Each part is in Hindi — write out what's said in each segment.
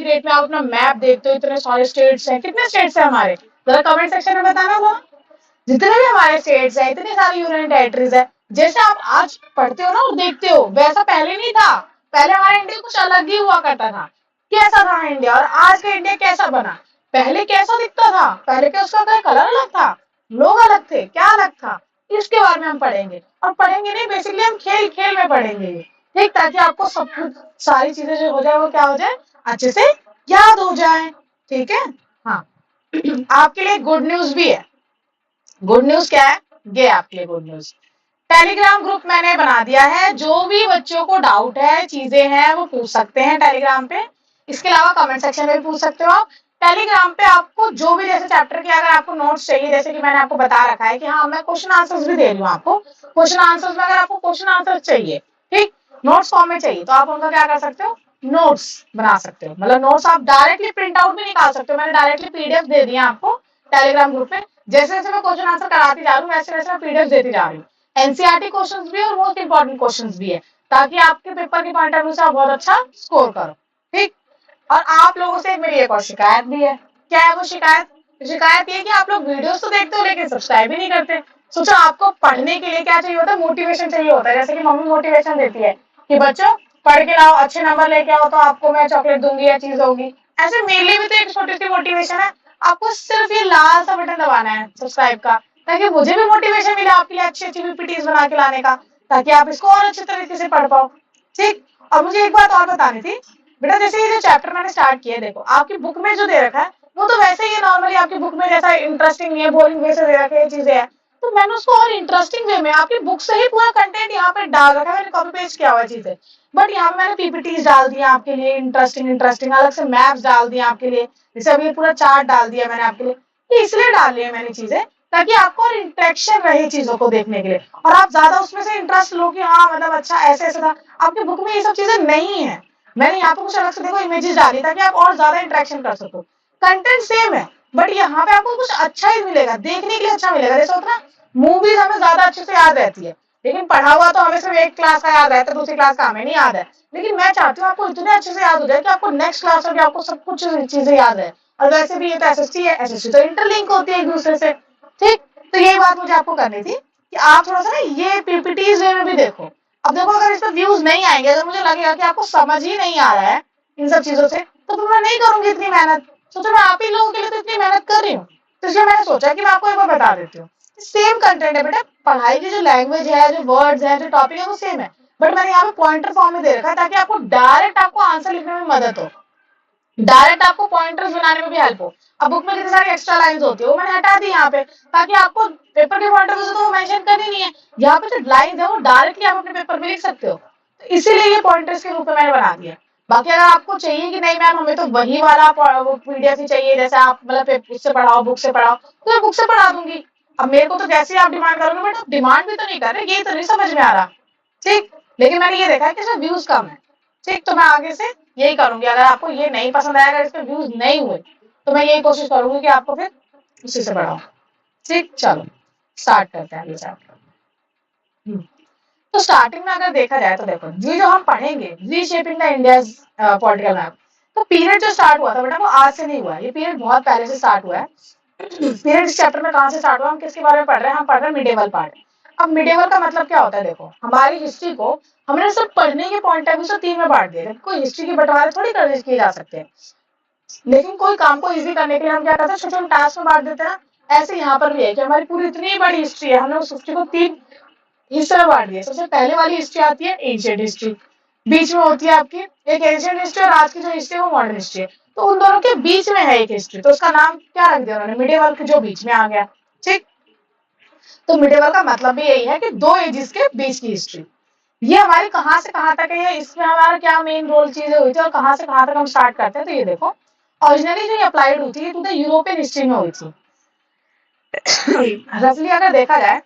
की डेट में आप अपना मैप देखते हो, इतने सारे स्टेट्स हैं, कितने स्टेट्स हैं हमारे, जरा कमेंट सेक्शन में बताना था। जितने भी हमारे स्टेट्स हैं, इतनी सारी यूनियन टेरिटरीज है, जैसे आप आज पढ़ते हो ना और देखते हो, वैसा पहले नहीं था। पहले हमारा इंडिया कुछ अलग ही हुआ करता था। कैसा था इंडिया और आज का इंडिया कैसा बना, पहले कैसा दिखता था, पहले क्या उसका कलर अलग था, लोग अलग थे, क्या अलग था, इसके बारे में हम पढ़ेंगे। और पढ़ेंगे नहीं, बेसिकली हम खेल खेल में पढ़ेंगे, ठीक, ताकि आपको सब कुछ सारी चीजें जो हो जाए वो क्या हो जाए, अच्छे से याद हो जाए, ठीक है। हाँ आपके लिए गुड न्यूज भी है। गुड न्यूज क्या है, ये आपके लिए गुड न्यूज, टेलीग्राम ग्रुप मैंने बना दिया है, जो भी बच्चों को डाउट है, चीजें हैं, वो पूछ सकते हैं टेलीग्राम पे। इसके अलावा कमेंट सेक्शन में भी पूछ सकते हो आप। टेलीग्राम पे आपको जो भी जैसे चैप्टर के अगर आपको नोट्स चाहिए, जैसे कि मैंने आपको बता रखा है कि हाँ मैं क्वेश्चन आंसर्स भी दे रही हूँ आपको, क्वेश्चन आंसर्स में अगर आपको क्वेश्चन आंसर चाहिए, ठीक, नोट्स फॉर्म में चाहिए, तो आप उनका क्या कर सकते हो, नोट्स बना सकते हो, मतलब नोट्स आप डायरेक्टली प्रिंट आउट भी निकाल सकते हो। मैंने डायरेक्टली पीडीएफ दे दिया आपको टेलीग्राम ग्रुप में, जैसे जैसे मैं क्वेश्चन आंसर कराती जा रही हूँ वैसे वैसे मैं पीडीएफ देती जा रही हूँ। एनसीईआरटी क्वेश्चंस भी और मोस्ट इंपोर्टेंट क्वेश्चंस भी है, ताकि आपके पेपर के पॉइंट ऑफ व्यू से आप बहुत अच्छा स्कोर करो, ठीक। और आप लोगों से मेरी एक और शिकायत भी है। क्या है वो शिकायत, शिकायत ये कि आप लोग वीडियोस तो देखते हो लेकिन सब्सक्राइब ही नहीं करते। सोचो आपको पढ़ने के लिए क्या चाहिए होता है, मोटिवेशन चाहिए होता है, जैसे कि मम्मी मोटिवेशन देती है कि बच्चों पढ़ के लाओ, अच्छे नंबर लेके आओ तो आपको मैं चॉकलेट दूंगी या चीज होगी। ऐसे मेरे लिए भी तो एक छोटी सी मोटिवेशन है, आपको सिर्फ ये लाल सा बटन दबाना है सब्सक्राइब का, ताकि मुझे भी मोटिवेशन मिले आपके लिए अच्छी अच्छी पीपीटीज बना के लाने का, ताकि आप इसको और अच्छे तरीके से पढ़ पाओ, ठीक। और मुझे एक बात और बतानी थी बेटा, जैसे ये जो चैप्टर मैंने स्टार्ट किया है, देखो आपकी बुक में जो दे रखा है वो तो वैसे ही नॉर्मली आपकी बुक में जैसा इंटरेस्टिंग नहीं है, बोरिंग वे से दे रखे ये चीजें है, तो मैंने उसको और इंटरेस्टिंग वे में आपकी बुक से ही पूरा कंटेंट यहाँ पे डाल रखा है, मैंने कॉपी पेस्ट किया हुआ चीजें, बट यहाँ पे मैंने पीपीटीज डाल दिया आपके लिए इंटरेस्टिंग इंटरेस्टिंग, अलग से मैप्स डाल दिया आपके लिए, जैसे अभी पूरा चार्ट डाल दिया मैंने आपके लिए, ये इसलिए डाल लिया मैंने चीजें ताकि आपको और इंटरेक्शन रहे चीजों को देखने के लिए, और आप ज्यादा उसमें से इंटरेस्ट लो कि हाँ मतलब अच्छा ऐसे ऐसे था। आपकी बुक में ये सब चीजें नहीं है, मैंने यहाँ पे कुछ अलग से देखो इमेजेस डाली ताकि आप और ज्यादा इंटरेक्शन कर सको। कंटेंट सेम है बट यहाँ पे आपको कुछ अच्छा ही मिलेगा, देखने के लिए अच्छा मिलेगा। जैसे होता है ना मूवीज हमें ज्यादा अच्छे से याद रहती है, लेकिन पढ़ा हुआ तो हमें सिर्फ एक क्लास का याद रहता है, दूसरी क्लास का हमें नहीं याद है, लेकिन मैं चाहती हूँ आपको इतने अच्छे से याद हो जाए कि आपको नेक्स्ट क्लास में भी आपको सब कुछ चीजें याद है। और वैसे भी ये तो एसएससी है, एसएससी तो इंटरलिंक होती है एक दूसरे से, ठीक। तो यही बात मुझे आपको करनी थी कि आप थोड़ा सा ना ये पीपीटीज वे में भी देखो। अब देखो अगर इस पर व्यूज नहीं आएंगे, अगर मुझे लगेगा कि आपको समझ ही नहीं आ रहा है इन सब चीजों से, तो फिर मैं नहीं करूंगी इतनी मेहनत। सोचो मैं आप ही लोगों के लिए तो इतनी मेहनत कर रही हूँ, तो इसलिए मैंने सोचा कि मैं आपको एक बार बता देती हूँ। सेम कंटेंट है बेटा, पढ़ाई की जो लैंग्वेज है, जो वर्ड्स है, जो टॉपिक है वो सेम है, बट मैंने यहाँ पे पॉइंटर फॉर्म में दे रखा है ताकि आपको डायरेक्ट आपको आंसर लिखने में मदद हो, डायरेक्ट आपको पॉइंटर्स बनाने में भी हेल्प हो। अब बुक में कितनी सारी एक्स्ट्रा लाइंस होती है वो मैंने हटा दी यहाँ पे, ताकि आपको पेपर के पॉइंट ऑफ व्यू से तो वो मेंशन करनी नहीं है, यहाँ पे जो लाइंस है वो डायरेक्टली आप अपने पेपर में लिख सकते हो, तो इसीलिए ये पॉइंटर्स के रूप में मैंने बना दिया। बाकी अगर आपको चाहिए कि नहीं मैम हमें तो वही वाला पीडीएफ ही चाहिए, जैसे आप मतलब उससे पढ़ाओ बुक से पढ़ाओ, तो मैं बुक से पढ़ा दूंगी। अब मेरे को तो जैसे आप डिमांड करोगे, बट आप डिमांड भी तो नहीं कर रहे, ये तो नहीं समझ में आ रहा, ठीक। लेकिन मैंने ये देखा है कि इसमें व्यूज कम है, ठीक, तो मैं आगे से यही करूंगी। अगर आपको ये नहीं पसंद आया, अगर इस पे व्यूज नहीं हुए, तो मैं यही कोशिश करूंगी कि आपको फिर उसी से बढ़ाऊं, ठीक। चलो स्टार्ट करते हैं चैप्टर। तो स्टार्टिंग में अगर देखा जाए तो देखो ये जो हम पढ़ेंगे reshaping the India political map, तो पीरियड जो स्टार्ट हुआ था बेटा वो आज से नहीं हुआ, ये पीरियड बहुत पहले से स्टार्ट हुआ है। पीरियड इस चैप्टर में कहाँ से स्टार्ट हुआ, हम किसके बारे में पढ़ रहे हैं, हम पढ़ रहे हैं मिडिवल पार्ट। अब मिडिवल का मतलब क्या होता है, देखो हमारी हिस्ट्री को हमने सिर्फ पढ़ने के पॉइंट ऑफ व्यू से 3 में बांट दिया, कोई हिस्ट्री के बंटवारे थोड़ी कर किए जा सकते हैं, लेकिन कोई काम को इजी करने के लिए हम क्या करते हैं, छोटे छोटे टास्क में बांट देते हैं। ऐसे यहाँ पर भी है कि हमारी पूरी इतनी बड़ी हिस्ट्री है, हमने उस हिस्ट्री को 3 हिस्से में बांट दिया। सबसे पहले वाली हिस्ट्री आती है एंशिएंट हिस्ट्री, बीच में होती है आपकी एक एंशिएंट हिस्ट्री, और आज की जो हिस्ट्री है वो मॉडर्न हिस्ट्री है, तो उन दोनों के बीच में है एक हिस्ट्री, तो उसका नाम क्या रख दिया उन्होंने, मिडिवल, जो बीच में आ गया, ठीक। तो मिडिवल का मतलब भी यही है कि 2 एजेस के बीच की हिस्ट्री। ये हमारी कहाँ से कहाँ तक है, इसमें हमारा क्या मेन रोल चीजें हुई थी और कहाँ से कहाँ तक हम स्टार्ट करते हैं, तो ये देखो ओरिजिनली जो अप्लाइड हुई थी टू द यूरोपियन हिस्ट्री में हुई थी। रफली अगर देखा जाए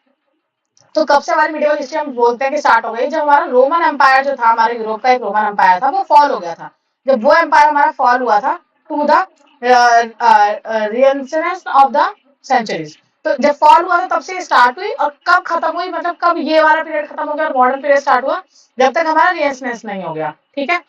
तो कब से हमारी मिडिवल हिस्ट्री हम बोलते हैं कि स्टार्ट हो गई, जब हमारा रोमन एम्पायर जो था, हमारे यूरोप का एक रोमन एम्पायर था, वो फॉल हो गया था। जब वो एम्पायर हमारा फॉल हुआ था to the renaissance of the centuries, तो जब फॉल हुआ था तब से स्टार्ट हुई, और कब खत्म हुई, मतलब कब ये वाला पीरियड खत्म हो गया और मॉडर्न पीरियड स्टार्ट हुआ, जब तक हमारा रिनेसेंस नहीं हो गया, ठीक है।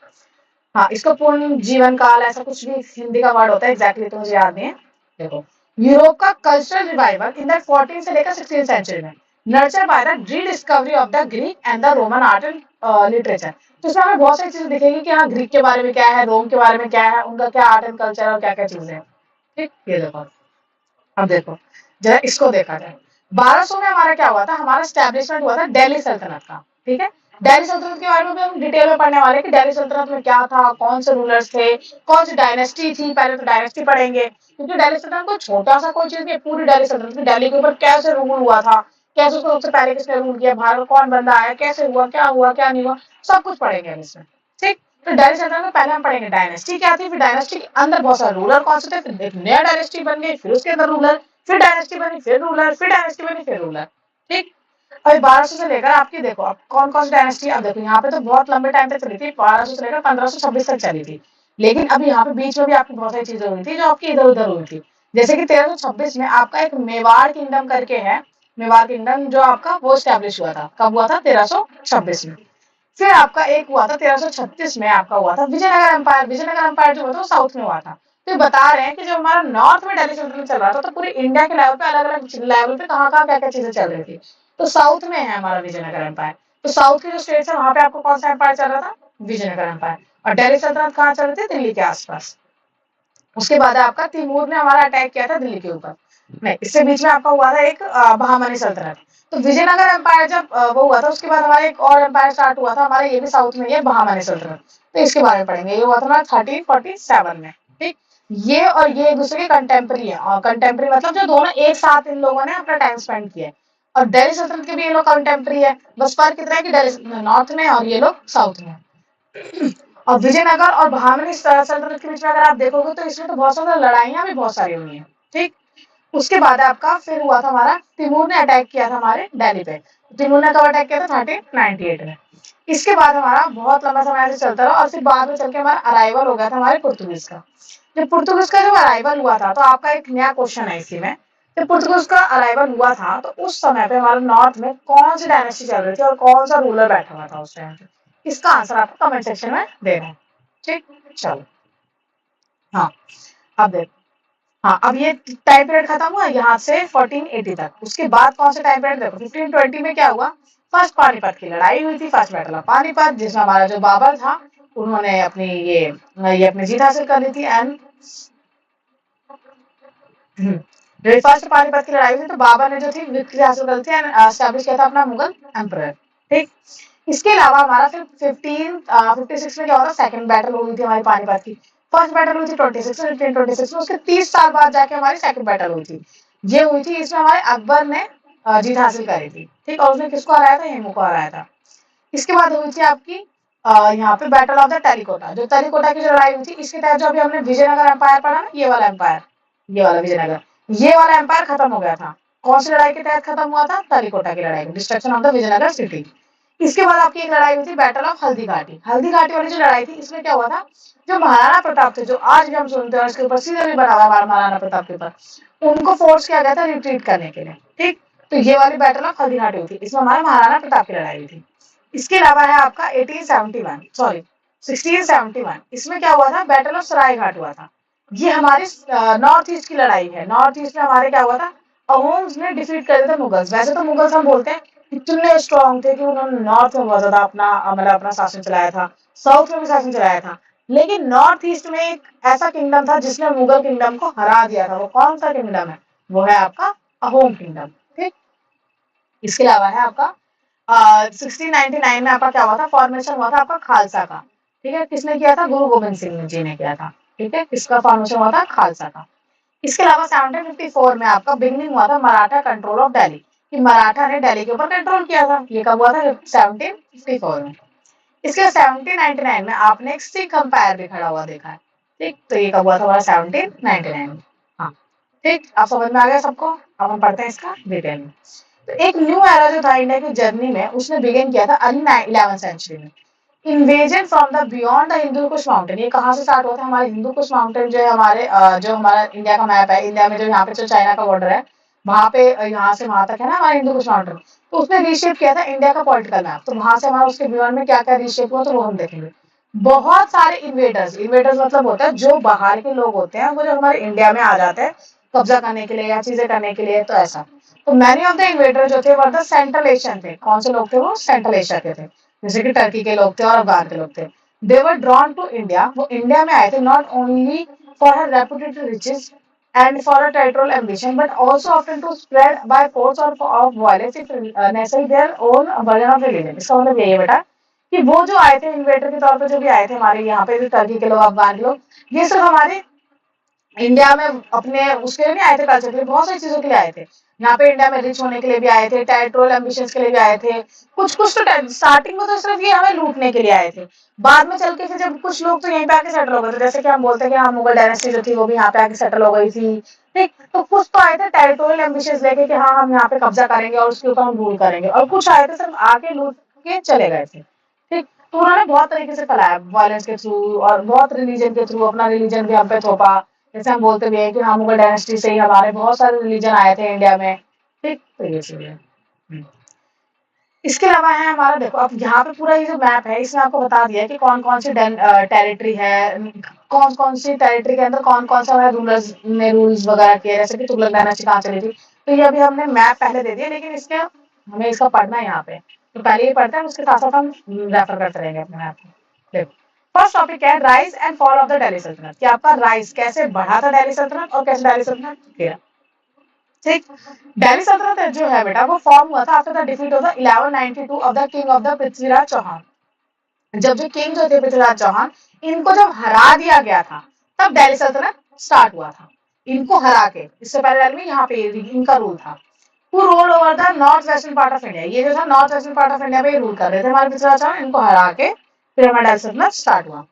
हाँ, इसका पूर्ण जीवन काल ऐसा कुछ भी हिंदी का वर्ड होता है, एग्जैक्टली तो मुझे याद नहीं है। देखो, यूरोप का कल्चरल रिवाइवल इन द 14 से लेकर 16 सेंचुरी में nurture by the rediscovery of the Greek and the Roman art and literature. तो इसमें हमें बहुत सारी चीजें दिखेगी कि हाँ, ग्रीक के बारे में क्या है, रोम के बारे में क्या है, उनका क्या आर्ट एंड कल्चर और क्या क्या चीजें हैं। ठीक, ये देखो, अब देखो जरा इसको देखा जाए। 1200 में हमारा क्या हुआ था, हमारा स्टैब्लिशमेंट हुआ था दिल्ली सल्तनत का। ठीक है, दिल्ली सल्तनत के बारे में भी हम डिटेल में पढ़ने वाले हैं कि दिल्ली सल्तनत में क्या था, कौन से रूलर्स थे, कौन सी डायनेस्टी थी। पहले तो डायनेस्टी पढ़ेंगे, क्योंकि दिल्ली सल्तनत को छोटा सा कोई चीज नहीं, पूरी दिल्ली सल्तनत में दिल्ली के ऊपर कैसे रूल हुआ था, कैसे उसको सबसे पहले किसने रूल किया, बाहर कौन बंदा आया, कैसे हुआ क्या नहीं हुआ, सब कुछ पढ़ेंगे हम इसमें। ठीक, तो दिल्ली सल्तनत में पहले हम पढ़ेंगे डायनेस्टी क्या थी, फिर डायनेस्टी के अंदर बहुत सारे रूलर कौन से थे, फिर एक नया डायनेस्टी बन गई, फिर उसके अंदर रूलर, फिर डायनेस्टी बनी, फिर रूलर, फिर डायनेस्टी बनी, फिर रूलर। ठीक, अभी 1200 से लेकर आपकी देखो अब कौन कौन सी डायनेस्टी, अब देखो यहाँ पे तो बहुत लंबे टाइम तक चली थी, 1200 से लेकर 1526 तक चली थी। लेकिन अभी यहाँ पे बीच में भी आपकी बहुत सारी चीजें हुई थी जो आपकी इधर उधर हुई थी। जैसे कि 1326 में आपका एक मेवाड़ किंगडम करके है, मेवाड़ किंगडम जो आपका वो स्टैब्लिश हुआ था, कब हुआ था, 1326 में। फिर आपका एक हुआ था 1336 में, आपका हुआ था विजयनगर एम्पायर। विजयनगर एम्पायर जो हुआ था वो साउथ में हुआ था। तो बता रहे हैं कि जब हमारा नॉर्थ में दिल्ली सल्तनत चल रहा था तो पूरे इंडिया के लेवल पे अलग अलग लेवल पे कहाँ कहाँ क्या क्या चीजें चल रही थी। तो साउथ में है हमारा विजयनगर एम्पायर। तो साउथ के जो स्टेट्स है वहां पे आपको कौन सा एम्पायर चल रहा था, विजयनगर एम्पायर। और दिल्ली सल्तनत कहाँ चल रही थी, दिल्ली के आसपास। उसके बाद आपका तिमूर ने हमारा अटैक किया था दिल्ली के ऊपर। नहीं, इससे बीच में आपका हुआ था एक बहामनी सल्तनत। तो विजयनगर एम्पायर जब वो हुआ था, उसके बाद हमारा एक और एम्पायर स्टार्ट हुआ था हमारा, ये भी साउथ में, ये बहामनी सल्तनत। तो इसके बारे में पढ़ेंगे, ये हुआ था हमारा 1347 में। ठीक, ये और ये एक दूसरे के कंटेम्प्रेरी है, और कंटेम्प्रेरी मतलब जो दोनों एक साथ इन लोगों ने अपना टाइम स्पेंड किया है। और दिल्ली सल्तनत के भी ये लोग कंटेम्प्रेरी है, बस फर्क कितना है कि दिल्ली नॉर्थ में और ये लोग साउथ में। और विजयनगर और बहामनी सल्तनत के बीच में अगर आप देखोगे तो इसमें तो बहुत सारी लड़ाइयां भी बहुत सारी हुई हैं। ठीक, उसके बाद आपका फिर हुआ था हमारा, तिमूर ने अटैक किया था हमारे दिल्ली पे। तिमूर ने कब अटैक किया था, 1398 में। इसके बाद हमारा बहुत लंबा समय से चलता रहा, और फिर बाद में चल के हमारा अराइवल हो गया था हमारे पुर्तगीज का। जब पुर्तगीज का जब अराइवल हुआ था तो आपका एक नया क्वेश्चन है इसी में, जब पुर्तगीज का अराइवल हुआ था तो उस समय पे हमारे नॉर्थ में कौन सी डायनेस्टी चल रही थी और कौन सा रूलर बैठा हुआ था उस टाइम पे। इसका आंसर आपको कमेंट सेक्शन में देना है। ठीक, चलो, हाँ, अब देखो, हाँ, अब ये टाइम पीरियड खत्म हुआ यहाँ से 1480 तक। उसके बाद कौन सा टाइम पीरियड देखो, 1520 में क्या हुआ, फर्स्ट पानीपत की लड़ाई हुई थी, फर्स्ट बैटल ऑफ पानीपत, जिसमें हमारा जो बाबर था उन्होंने अपनी ये अपनी जीत हासिल कर ली थी। एंड जब फर्स्ट पानीपत की लड़ाई हुई थी तो बाबर ने जो थी विक्ट्री हासिल कर ली थी एंड एस्टैब्लिश किया था अपना मुगल एम्परर। ठीक, इसके अलावा हमारा फिर 1556 में क्या होता, सेकंड बैटल हुई थी हमारी पानीपत की। फर्स्ट बैटल हुई थी 26 में, 1526 में, उसके 30 साल बाद जाके हमारी सेकंड बैटल हुई थी। ये हुई थी, इसमें हमारे अकबर ने जीत हासिल करी थी। ठीक, और उसने किसको हराया था, हेमू को हराया था। इसके बाद हुई थी आपकी यहाँ पे बैटल ऑफ द टेरिकोटा। जो टेरिकोटा की जो लड़ाई हुई थी, इसके तहत जो अभी हमने विजयनगर एम्पायर पढ़ा ना, ये वाला एम्पायर, ये वाला विजयनगर, ये वाला एम्पायर खत्म हो गया था। कौन सी लड़ाई के तहत खत्म हुआ था, टेरिकोटा की लड़ाई, destruction of the Vijayanagar city. इसके बाद आपकी एक लड़ाई हुई थी बैटल ऑफ हल्दी घाटी। हल्दी घाटी वाली जो लड़ाई थी, इसमें क्या हुआ था, जो महाराणा प्रताप थे, जो आज भी हम सुनते हैं, इसके ऊपर सीरियल भी बना हुआ है महाराणा प्रताप के ऊपर, उनको फोर्स किया गया था रिट्रीट करने के लिए। ठीक, तो ये वाली बैटल ऑफ हल्दी घाटी हुई थी, इसमें हमारे महाराणा प्रताप की लड़ाई हुई थी। इसके अलावा है आपका 1871, सॉरी 1671, इसमें क्या हुआ था, बैटल ऑफ सराय घाट हुआ था। ये हमारे नॉर्थ ईस्ट की लड़ाई है। नॉर्थ ईस्ट में हमारे क्या हुआ था, अहोम्स ने डिफीट कर दिया था मुगल्स। वैसे तो मुगल्स हम बोलते हैं इतने स्ट्रॉन्ग थे कि उन्होंने नॉर्थ में बहुत ज्यादा अपना मतलब अपना शासन चलाया था, साउथ में भी शासन चलाया था। लेकिन नॉर्थ ईस्ट में एक ऐसा किंगडम था जिसने मुगल किंगडम को हरा दिया था। वो कौन सा किंगडम है, वो है आपका अहोम किंगडम। ठीक, इसके अलावा है आपका 1699 में आपका क्या हुआ था, फॉर्मेशन हुआ था आपका खालसा का। ठीक है, किसने किया था, गुरु गोविंद सिंह जी ने किया था। ठीक है, किसका फॉर्मेशन हुआ था, खालसा का। इसके अलावा 1754 में आपका बिगनिंग हुआ था मराठा कंट्रोल ऑफ दिल्ली, कि मराठा ने दिल्ली के ऊपर कंट्रोल किया था। ये कब हुआ था, 1754 में। इसके 1799 में आपने एक सिख अंपायर भी खड़ा हुआ देखा है। ठीक, तो ये कब हुआ था हमारा, 1799 में। हाँ, ठीक, आप समझ में आ गया सबको। अब हम पढ़ते हैं इसका डिटेल में। तो एक न्यू एरा जो था इंडिया की जर्नी में, उसने बिगिन किया था अर्ली 11th सेंचुरी में। Invasion from the beyond the Hindu Kush mountain. ये कहाँ से स्टार्ट हुआ था, हमारे हिंदू कुश माउंटेन जो है हमारे जो हमारा इंडिया का मैप है, इंडिया में जो यहाँ पे जो चाइना का बॉर्डर है, वहां पे यहाँ से वहां तक है ना हमारा हिंदू कुश माउंटेन। तो उसने रीशेप किया था इंडिया का पॉलिटिकल मैप। तो वहां से हमारा उसके बियॉन्ड में क्या क्या रीशेप हुआ तो वो हम देखेंगे। बहुत सारे इन्वेडर्स, इन्वेडर्स मतलब होता है जो बाहर के लोग होते हैं वो जो हमारे इंडिया में आ जाते हैं कब्जा करने के लिए या चीजें करने के लिए, तो ऐसा। तो मैनी ऑफ द इन्वेडर जो थे वो द सेंट्रल एशियन थे। कौन से लोग थे वो? सेंट्रल एशिया के थे, जैसे कि टर्की के लोग थे और अफगान के लोग थे। They were drawn to India, वो इंडिया में आए थे not only for her reputed riches and for a territorial ambition, but also often to spread by force or of violence if necessary their own version of religion। इसका मतलब यही है बेटा कि वो जो आए थे इन्वेटर के तौर पे, जो भी आए थे हमारे यहाँ पे, जो टर्की के लोग, अफगान के लोग, ये सब हमारे इंडिया में अपने उसके लिए नहीं आए थे, कल्चर के लिए, बहुत सारी चीजों के लिए आए थे। यहाँ पे इंडिया में रिच होने के लिए भी आए थे, टेरिटोरियल एम्बिशंस के लिए भी आए थे, कुछ कुछ तो स्टार्टिंग में तो सिर्फ ये हमें लूटने के लिए आए थे। बाद में चल के फिर जब कुछ लोग तो यहीं पे आके सेटल हो गए थे, जैसे कि हम बोलते हैं कि हाँ मुगल डायनेस्टी जो थी वो भी यहाँ पे आके सेटल हो गई थी। ठीक, तो कुछ तो आए थे टेरिटोरियल एम्बिशंस लेके कि हाँ हम यहाँ पे कब्जा करेंगे और उसके ऊपर हम रूल करेंगे, और कुछ आए थे सिर्फ आके लूट के चले गए थे। ठीक, तो उन्होंने बहुत तरीके से फैलाया, वायलेंस के थ्रू और बहुत रिलीजन के थ्रू अपना रिलीजन भी हम पे थोपा। जैसे हम बोलते भी हैं कि हाँ मुगल डायनेस्टी से ही हमारे बहुत सारे रिलीजन आए थे इंडिया में। ठीक, तो ये चीज है। इसके अलावा है हमारा, देखो अब यहाँ पे पूरा ये जो मैप है इसमें आपको बता दिया है कि कौन कौन सी टेरिटरी है, कौन कौन सी टेरिटरी के अंदर कौन कौन सा हमारे रूलर्स ने रूल्स वगैरह किए, जैसे कि तुगलक डायनेस्टी कहाँ चली थी। तो ये अभी हमने मैप पहले दे दिया, लेकिन इसके हमें इसका पढ़ना है यहाँ पे, तो पहले ये पढ़ते हैं, उसके साथ साथ हम रेफर करते रहेंगे अपने मैप में। देखो फर्स्ट टॉपिक है rise and fall of the Delhi सल्तनत, कि आपका राइज कैसे बढ़ा था दिल्ली सल्तनत और कैसे दिल्ली सल्तनत गिरा। ठीक, दिल्ली सल्तनत जो है बेटा वो फॉर्म हुआ था after the defeat of the 1192 of the king of the Prithviraj Chauhan. जब जो किंग जो थे पृथ्वीराज चौहान, इनको जब हरा दिया गया था तब दिल्ली सल्तनत स्टार्ट हुआ था। इनको हरा के, इससे पहले में यहाँ पे इनका रूल था। Who roll over the north western part of India, ये जो था north western part of India पे रूल कर रहे थे हमारे पृथ्वीराज चौहान, इनको हरा के फिर हमारा दिल्ली सल्तनत स्टार्ट हुआ।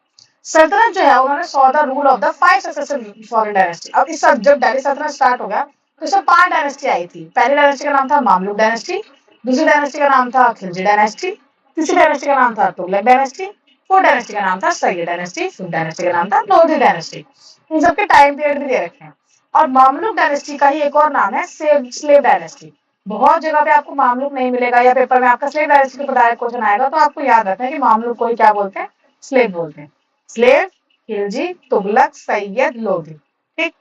सल्तनत जो है उन्होंने saw the rule of the 5 successive foreign dynasty. अब इस जब दिल्ली सल्तनत स्टार्ट हो गया तो इसमें 5 डायनेस्टी आई थी। पहली डायनेस्टी का नाम था मामलुक डायनेस्टी, दूसरी डायनेस्टी का नाम था खिलजी डायनेस्टी, तीसरी डायनेस्टी का नाम था तुगलक डायनेस्टी, फोर्थ डायनेस्टी का नाम था सैयद डायनेस्टी, फिफ्थ डायनेस्टी का नाम था लोधी डायनेस्टी। इन सबके टाइम पीरियड भी दे रखे हैं। और मामलुक डायनेस्टी का ही एक और नाम है स्लेव डायनेस्टी। बहुत जगह पे आपको मामलुक नहीं मिलेगा, या पेपर में आपका स्लेव डायनेस्टी के डायरेक्ट क्वेश्चन आएगा, तो आपको याद रखना है कि मामलुक को ही क्या बोलते हैं? स्लेव बोलते हैं। स्लेव, खिलजी, तुगलक, सैयद, लोधी। ठीक,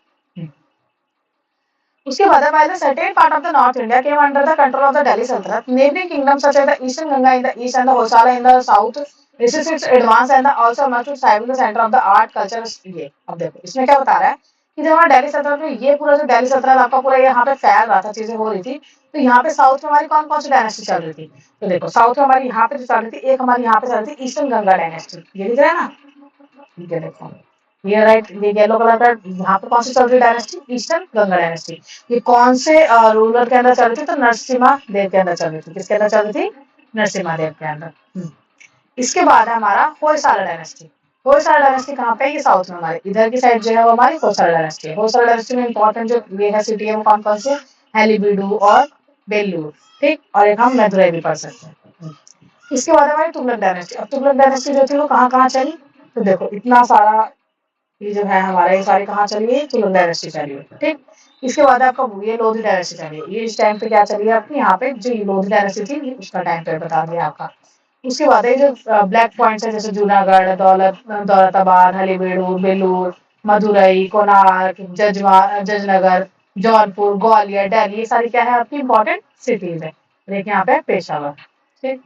उसके बाद while the certain part of the North India came under the control of the Delhi Sultanate, neighboring kingdoms such as the Eastern Ganga in the east and the Hosala in the south resisted its advance and the also emerged to rival the center of the art culture। ये अब देखो इसमें क्या बता रहा है कि जब हमारा दिल्ली सल्तनत में ये पूरा जो दिल्ली सल्तनत आपका पूरा यहाँ पे फैल रहा था, चीजें हो रही थी, तो यहाँ पे साउथ में हमारी कौन कौन सी डायनेस्टी चल रही थी? तो देखो साउथ में हमारी यहाँ पे जो चल रही थी, एक हमारी यहाँ पे चल रही थी ईस्टर्न गंगा डायनेस्टी, ये दिख रहा है ना, ये देखो ये राइट, ये येलो कलर का, यहाँ पे कौन सी चल रही डायनेस्टी? Eastern Ganga dynasty. ये कौन से रूलर के अंदर चल रही थी? तो नरसिम्हा देव के अंदर चल रही थी। किसके अंदर चल रही थी? नरसिम्हा देव के अंदर। इसके बाद है हमारा होयसाला डायनेस्टी। होयसाला डायनेस्टी कहाँ पे? ये साउथ में हमारे इधर की साइड जो है वो हमारी होयसाला डायनेस्टी है। होयसाला डायनेस्टी में इंपॉर्टेंट जो ये है सिटी है वो कौन कौन से? हेलीबीडू और बेलूर। ठीक, और एक हम मदुरई भी पढ़ सकते हैं। इसके बाद हमारी तुगलक डायनेस्टी। अब तुगलक डायनेस्टी जो थी वो कहाँ कहाँ चली? तो देखो इतना सारा ये जो है हमारा, ये सारी कहाँ चली है? तुगलक डायनेस्टी चली है। ठीक, इसके बाद आपका ये लोधी डायनेस्टी चली है। ये इस टाइम पे क्या चली है आपकी? यहाँ पे जो लोधी डायनेस्टी थी उसका टाइम पे बता दिया आपका। उसके बाद ये जो ब्लैक पॉइंट्स है जैसे जूनागढ़, दौलताबाद, हलीबीडू, बेलूर, मदुरई, कोणार्क, जजनगर, जौनपुर, ग्वालियर, दिल्ली, ये सारी क्या है आपकी इंपॉर्टेंट सिटीज है। देखिए यहाँ पे पेशावर। ठीक,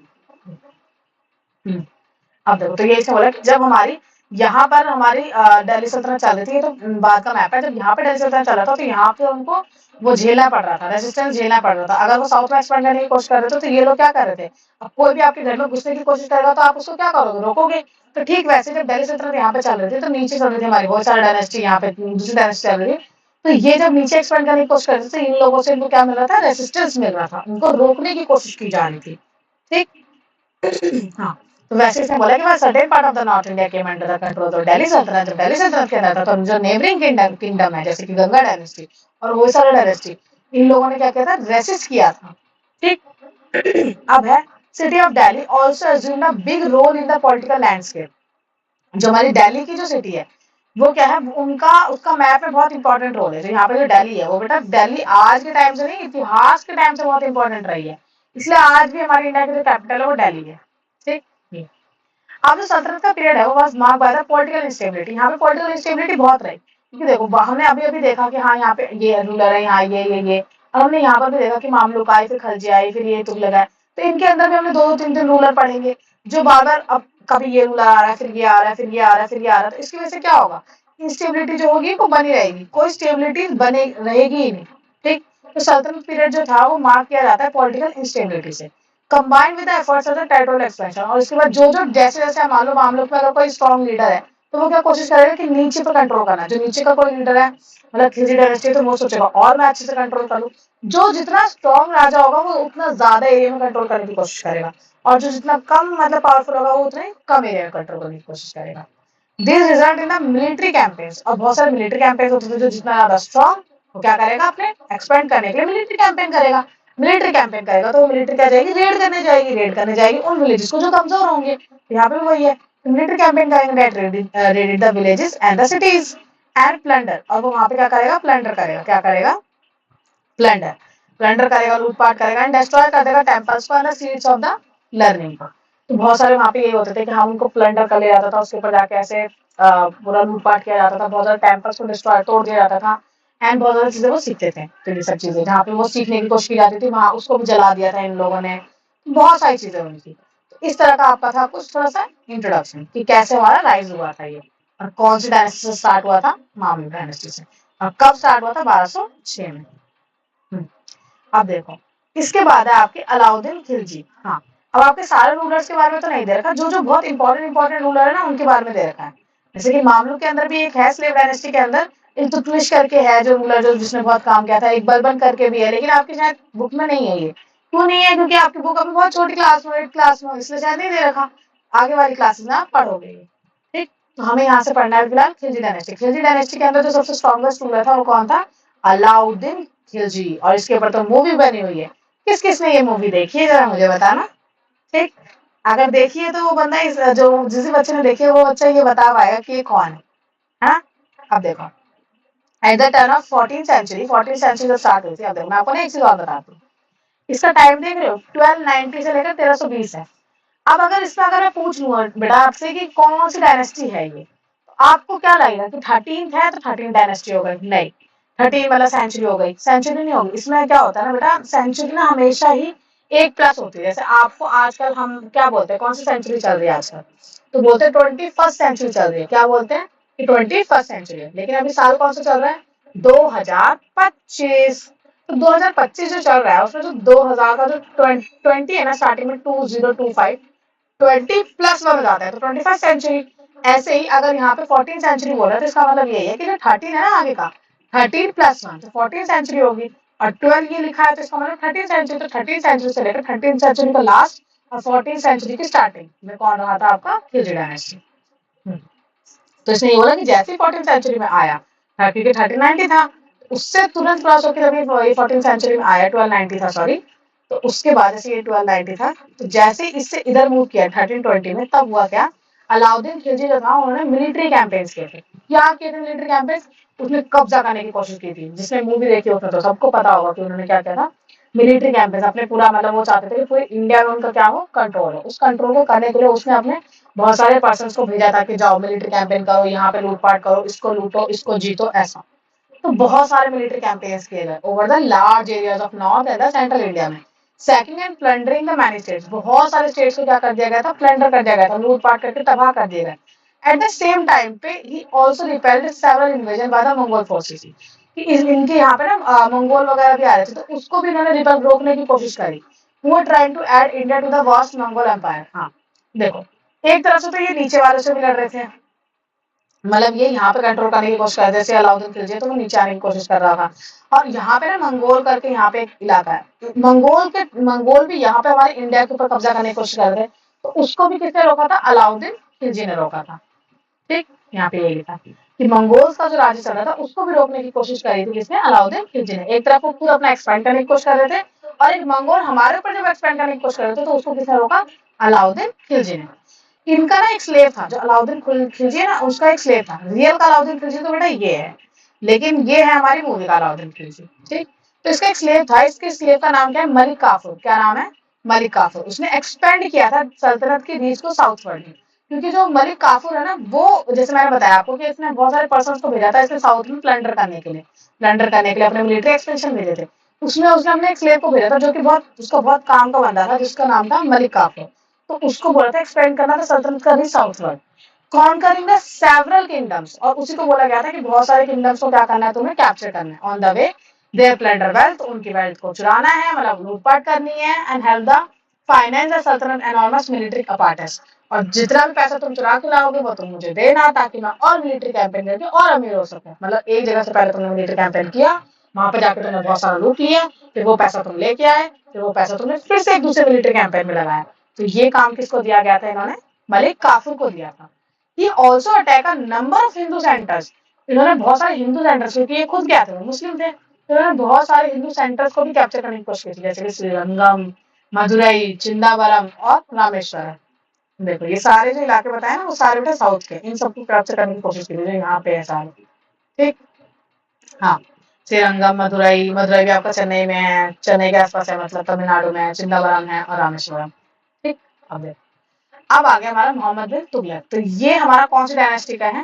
अब देखो तो ये इसमें बोला कि जब हमारी यहाँ पर हमारी दिल्ली सल्तनत चल रही थी, तो बाद का मैप है, जब यहाँ पे दिल्ली सल्तनत चल रहा था तो यहाँ पे उनको वो झेलना पड़ रहा था, रेजिस्टेंस झेलना पड़ रहा था। अगर वो साउथ में एक्सपेंड करने की कोशिश कर रहे थे तो ये लोग क्या कर रहे थे? अब कोई भी आपके घर में घुसने की कोशिश करेगा तो आप उसको क्या करोगे? रोकोगे। तो ठीक वैसे जब दिल्ली सल्तनत यहाँ पे चल रही थी तो नीचे चल रही थी हमारी बहुत सारी डायनेस्टी, यहाँ पे दूसरी डायनेस्टी चल रही थी। तो ये जब नीचे एक्सपेंड करने की कोशिश कर रहे थे, इन लोगों से इनको क्या मिल रहा था? रेसिस्टेंस मिल रहा था, उनको रोकने की कोशिश की जा रही थी। ठीक, हाँ, तो वैसे इसने बोला कि वह certain part of the north India came under the control of Delhi सल्तनत। जब दिल्ली सल्तनत के अंदर था तो जो नेबरिंग किंगडम है जैसे कि गंगा डायनेस्टी और होयसला डायनेस्टी, इन लोगों ने क्या किया था? रेसिस्ट किया था। ठीक, अब है city of Delhi also assumed a big role in the political landscape. जो हमारी दिल्ली की जो सिटी है वो क्या है? उनका उसका मैप में बहुत इंपॉर्टेंट रोल है। जो यहाँ पे जो दिल्ली है वो बेटा दिल्ली आज के टाइम से नहीं, इतिहास के टाइम से बहुत इंपॉर्टेंट रही है, इसलिए आज भी हमारी इंडिया की जो कैपिटल है वो दिल्ली है। ठीक, अब जो सल्तनत का पीरियड है वो was marked by the political instability. यहाँ पे पॉलिटिकल इंस्टेबिलिटी बहुत रही, क्योंकि देखो हमने अभी अभी देखा कि हाँ यहाँ पे ये रूलर है, यहाँ ये और हमने यहाँ पर भी देखा कि मामलुक आई, फिर खलजी आई, फिर ये तुगलक आए। तो इनके अंदर भी हमने दो दो तीन तीन रूलर पढ़ेंगे जो बार बार, अब कभी ये रूलर आ रहा है, फिर ये आ रहा है, फिर ये आ रहा है, फिर ये आ रहा है। तो इसकी वजह से क्या होगा, इंस्टेबिलिटी जो होगी वो बनी रहेगी, कोई स्टेबिलिटी बने रहेगी ही नहीं। ठीक, तो सल्तनत पीरियड जो था वो मार्क किया जाता है पॉलिटिकल इंस्टेबिलिटी से, combined with the efforts of the territorial expansion. और इसके बाद जो जो जैसे जैसे मान लो मामलों में अगर कोई स्ट्रॉन्ग लीडर है तो वो क्या कोशिश करेगा कि नीचे पर कंट्रोल करना, जो नीचे का कोई लीडर है, मतलब खिलजी डायनेस्टी, तो वो सोचेगा और मैं अच्छे से कंट्रोल करूं। जो जितना स्ट्रॉन्ग राजा होगा वो उतना ज्यादा एरिया में कंट्रोल करने की कोशिश करेगा, और जो जितना कम मतलब पावरफुल होगा वो उतने कम एरिया में कंट्रोल करने की कोशिश करेगा। This result in the military campaigns. और बहुत सारे मिलिट्री कैंपेन्स होते थे, जो जितना ज्यादा स्ट्रॉन्ग वो क्या करेगा, अपने एक्सपेंड करने के लिए मिलिट्री कैंपेन करेगा। मिलिट्री कैंपेन करेगा तो वो मिलिट्री क्या जाएगी, रेड करने जाएगी उन विलेजेस को जो कमजोर होंगे। यहाँ पे वही है, मिलिट्री कैंपेन करेंगे, raided the villages and the cities and plunder. और वो वहां पे क्या करेगा, प्लंडर करेगा। क्या करेगा, प्लंडर प्लंडर करेगा, लूटपाट करेगा एंड डिस्ट्रॉय कर देगा टेम्पल्स को and the seeds of the learning को। तो बहुत सारे वहां पे ये होते थे कि हम उनको प्लंडर कर लिया जाता था, उसके ऊपर जाके ऐसे पूरा लूटपाट किया जाता था, बहुत सारे टेम्पल्स को डिस्ट्रॉय तोड़ दिया जाता था एंड बहुत सारी चीजें वो सीखते थे। तो ये सब चीजें जहाँ पे वो सीखने की कोशिश की जाती थी वहां उसको भी जला दिया था इन लोगों ने। बहुत सारी चीजें हुई थी। तो इस तरह का आपका था कुछ थोड़ा सा इंट्रोडक्शन कि कैसे हमारा राइज हुआ था ये, और कौन सी डायनेस्टी से स्टार्ट हुआ था, मामलुक डायनेस्टी से, और कब स्टार्ट हुआ था, 1206 में। अब देखो, इसके बाद है आपके अलाउद्दीन खिलजी। हाँ, अब आपके सारे रूलर्स के बारे में तो नहीं दे रखा, जो जो बहुत इंपॉर्टेंट रूलर है ना उनके बारे में दे रखा है। जैसे कि मामलुक के अंदर भी एक है, स्लेव डायनेस्टी के अंदर इल्तुतमिश करके है जो रूलर, जो जिसने बहुत काम किया था। एक बलबन करके भी है, लेकिन आपकी शायद बुक में नहीं है ये। क्यों नहीं है, क्योंकि आपकी बुक अभी बहुत छोटी क्लास में, 8th क्लास में, इसलिए शायद नहीं दे रखा। आगे वाली क्लासेस में आप पढ़ोगे। ठीक, तो हमें यहाँ से पढ़ना है फिलहाल खिलजी डायनेस्टी। खिलजी डायनेस्टी के अंदर जो सबसे स्ट्रॉन्गेस्ट रूलर था वो कौन था, अलाउद्दीन खिलजी। और इसके ऊपर तो मूवी बनी हुई है। किस किस ने ये मूवी देखी है जरा मुझे बताना। ठीक, अगर देखी है तो वो बंदा जो जिस बच्चे ने देखी है वो बच्चा ये बता पाएगा कि ये कौन है। हाँ, अब देखो, at the turn of 14th century जो स्टार्ट हुई थी। अब देखो मैं आपको ना एक चीज और बताती हूँ, इसका टाइम देख रहे हो, 1290 से लेकर 1320 है। अब अगर इसमें अगर मैं पूछ लूँ बेटा आपसे कि कौन सी डायनेस्टी है ये, तो आपको क्या लगेगा कि 13th है तो 13 डायनेस्टी हो गई? नहीं, 13 मतलब सेंचुरी हो गई, सेंचुरी नहीं होगी। इसमें क्या होता है ना बेटा, सेंचुरी ना हमेशा ही एक प्लस होती है। जैसे आपको आजकल हम क्या बोलते हैं, कौन सी सेंचुरी चल रही है आजकल, तो बोलते हैं 21st सेंचुरी चल रही है। क्या बोलते हैं कि 21st सेंचुरी है, लेकिन अभी साल कौन सा चल रहा है, 2025। तो 2025 जो चल रहा है उसमें जो 2000 का जो 20 है ना, स्टार्टिंग में 2025, 20+1 हो जाता है, तो 21st सेंचुरी। ऐसे ही अगर यहाँ पे 14th सेंचुरी बोल रहा है तो इसका मतलब यही है कि जो 13 है ना आगे का, 13+1 तो 14th सेंचुरी होगी। और 12 ये लिखा है तो इसका मतलब 13th सेंचुरी। तो 13th सेंचुरी से लेकर 13th सेंचुरी का लास्ट और 14th सेंचुरी की स्टार्टिंग में कौन रहा था आपका, खिलजी डायनेस्टी। तो इसने ये बोला कि जैसे 14th सेंचुरी में आया, क्योंकि 1390 था, उससे तुरंत क्रॉस होकर जब ये 14th सेंचुरी में आया, 1290 था सॉरी, तो उसके बाद जैसे ये 1290 था, तो जैसे इससे इधर मूव किया 1320 में, तब हुआ क्या, अलाउद्दीन खिलजी जो था उन्होंने मिलिट्री कैंपेन्स किए थे। क्या किए थे मिलिट्री कैंपेन्स, उसने कब्जा करने की कोशिश की थी। जिसने मूवी देखी उसने तो सबको पता होगा कि उन्होंने क्या किया था, मिलिट्री कैंपेन्स। अपने पूरा मतलब वो चाहते थे कि पूरे इंडिया में उनका क्या हो, कंट्रोल हो। उस कंट्रोल को करने के लिए उसने अपने बहुत सारे पर्सन को भेजा था कि जाओ मिलिट्री कैंपेन करो, यहाँ पे लूटपाट करो, इसको लूटो, इसको जीतो, ऐसा। तो बहुत सारे मिलिट्री कैंपेन्स किए गए over the large areas of north and the central India में, sacking and plundering the many states. बहुत सारे स्टेट्स को क्या कर दिया गया था, प्लंडर कर दिया गया था, लूटपाट करके तबाह कर दिया गया। एट द सेम टाइम पे ही also repelled several invasion by the Mongol forces. कि इनके यहाँ पे ना मंगोल वगैरह भी आ रहे थे, तो उसको भी इन्होंने रिपेल रोकने की कोशिश करी। Who were trying to add India to the vast Mongol Empire। हाँ, देखो, एक तरफ से तो ये नीचे वालों से भी लड़ रहे थे, मतलब ये यहाँ पे कंट्रोल करने की कोशिश कर रहे थे, जैसे अलाउद्दीन खिलजी तो वो नीचे आने की कोशिश कर रहा था। और यहाँ पे ना मंगोल करके यहाँ पे एक इलाका है, मंगोल भी यहाँ पे हमारे इंडिया के ऊपर कब्जा करने की कोशिश कर रहे थे। तो उसको भी किसने रोका था, अलाउद्दीन खिलजी ने रोका था। ठीक, यहाँ पे ये लिखा कि मंगोल्स का जो राज्य चल रहा था उसको भी रोकने की कोशिश करी थी किसने, अलाउद्दीन खिलजी ने। एक तरफ वो पूरा अपना एक्सपेंड करने की कोशिश कर रहे थे, और एक मंगोल हमारे ऊपर जब एक्सपेंड करने की कोशिश कर रहे थे तो उसको किसने रोका, अलाउद्दीन खिलजी ने। इनका ना एक स्लेव था, जो अलाउद्दीन खिलजी है ना, उसका एक स्लेव था। रियल का अलाउद्दीन खिलजी तो बेटा ये है, लेकिन ये है हमारी मूवी का अलाउद्दीन खिलजी। ठीक, तो इसका एक स्लेव था, इसके स्लेव का नाम क्या है, मलिक काफूर। क्या नाम है, मलिक काफूर। उसने एक्सपेंड किया था सल्तनत के रीच को साउथवर्ड में। क्योंकि जो मलिक काफूर है ना, वो जैसे मैंने बताया आपको कि इसने बहुत सारे पर्सन को भेजा था इसने साउथ में प्लंडर करने के लिए अपने मिलिट्री एक्सपेंशन भेजे थे। उसमें उसने अपने एक स्लेव को भेजा था जो कि उसका बहुत काम का बंदा था, जिसका नाम था मलिक काफूर। तो उसको बोला था एक्सपेंड करना था सल्तनत का south word, conquering the several kingdoms, और उसी को बोला गया था कि बहुत सारे किंगडम्स को क्या करना है, तुम्हें कैप्चर करना है। On the way their plunder wealth, उनकी वेल्थ को चुराना है, मतलब लूटपाट करनी है, and help the finance the sultanat enormous military apparatus, और जितना भी पैसा तुम चुरा के लाओगे वो तुम मुझे देना, ताकि मैं और मिलिट्री कैंपेन करके और अमीर हो सकूं। मतलब एक जगह से पहले तुमने मिलिट्री कैंपेन किया, वहां पे जाकर तुमने बहुत सारा लूट लिया, फिर वो पैसा तुम लेके आए, फिर वो पैसा तुमने फिर से एक दूसरे मिलिट्री कैंपेन में लगाया। तो ये काम किसको दिया गया था, इन्होंने मलिक काफूर को दिया था। He also attacked a number of Hindu centers. इन्होंने बहुत सारे हिंदू सेंटर्स, क्योंकि ये खुद क्या थे, मुस्लिम थे, तो इन्होंने बहुत सारे हिंदू सेंटर्स को भी कैप्चर करने की कोशिश की थी, जैसे कि श्रीरंगम, मदुरई, चिंदावरम और रामेश्वरम। देखो ये सारे जो इलाके बताए ना, वो सारे बेटे साउथ के, इन सबको कैप्चर करने की कोशिश की थी जो यहाँ पे है सारे। ठीक, हाँ, श्रीरंगम, मदुरई, मदुरई भी आपका चेन्नई में है, चेन्नई के आसपास है, मतलब तमिलनाडु में है, चिंदावरम है और रामेश्वरम। ठीक, अब देखो अब आ गया हमारा मोहम्मद बिन तुगलक। तो ये हमारा कौन सी डायनेस्टी का है,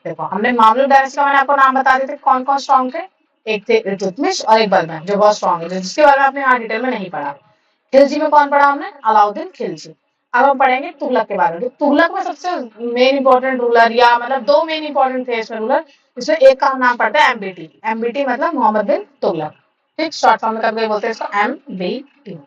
देखो हमने मामलुक डायनेस्टी का मैंने आपको नाम बता दिए थे, कौन कौन स्ट्रॉन्ग थे, एक थे इल्तुतमिश और एक बलबन, जो बहुत स्ट्रॉन्ग है, जिसके बारे में आपने यहाँ डिटेल में नहीं पढ़ा। खिलजी में कौन पढ़ा हमने, अलाउद्दीन खिलजी। अब हम पढ़ेंगे तुगलक के बारे में। तुगलक में सबसे मेन इंपॉर्टेंट रूलर, या मतलब दो मेन इंपॉर्टेंट थे इसमें रूलर, इसमें एक का नाम पड़ता है एमबीटी। एमबीटी मतलब मोहम्मद बिन तुगलक। ठीक, शॉर्ट फॉर्म में कभी बोलते हैं इसको एमबीटी।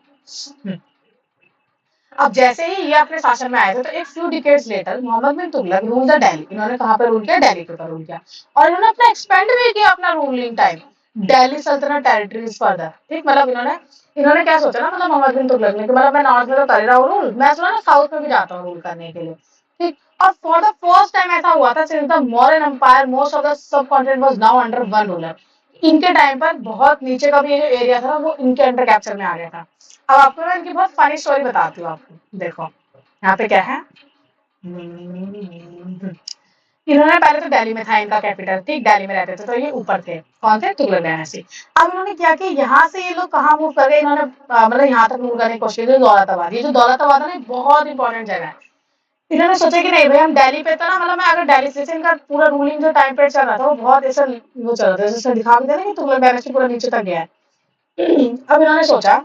अब जैसे ही ये अपने शासन में आए थे, तो एक few decades later Mohammad bin Tughlaq rule the Delhi. इन्होंने कहां पर रूल किया, दिल्ली के ऊपर रूल किया, और इन्होंने अपना एक्सपेंड भी किया अपना रूलिंग टाइम दिल्ली सल्तनत टेरिटरीज फर्दर। ठीक, मतलब इन्होंने इन्होंने क्या सोचा ना, मतलब मोहम्मद बिन तुगलक ने कि मतलब मैं नॉर्थ में तो कर ही रहा हूँ रूल, मैं सुना ना साउथ में भी जाता हूँ रूल करने के लिए। ठीक, और फॉर द फर्स्ट टाइम ऐसा हुआ था since the Mauryan empire most of the subcontinent was now under one ruler. इनके टाइम पर बहुत नीचे का भी ये जो एरिया था वो इनके अंडर कैप्चर में आ गया था। अब आपको मैं इनकी बहुत फनी स्टोरी बताती हूँ आपको। देखो यहाँ पे क्या है, इन्होंने पहले तो दिल्ली में था इनका कैपिटल। ठीक, दिल्ली में रहते थे, तो ये ऊपर थे, कौन थे, तुगलक डायनेस्टी। अब इन्होंने क्या किया, यहाँ से ये लोग कहाँ मूव कर गए, इन्होंने मतलब यहाँ तक मूव करने की कोशिश की, दौलताबाद। ये जो दौलताबाद है ना, बहुत इंपॉर्टेंट जगह है। इन्होंने सोचा कि नहीं भाई, हम दिल्ली पे तो ना, मतलब मैं अगर दिल्ली से इनका पूरा रूलिंग जो टाइम पीरियड चल रहा था वो बहुत ऐसा वो चल रहा था, जैसे दिखा भी था ना कि तुगलक डायनेस्टी पूरा नीचे तक गया है। अब इन्होंने सोचा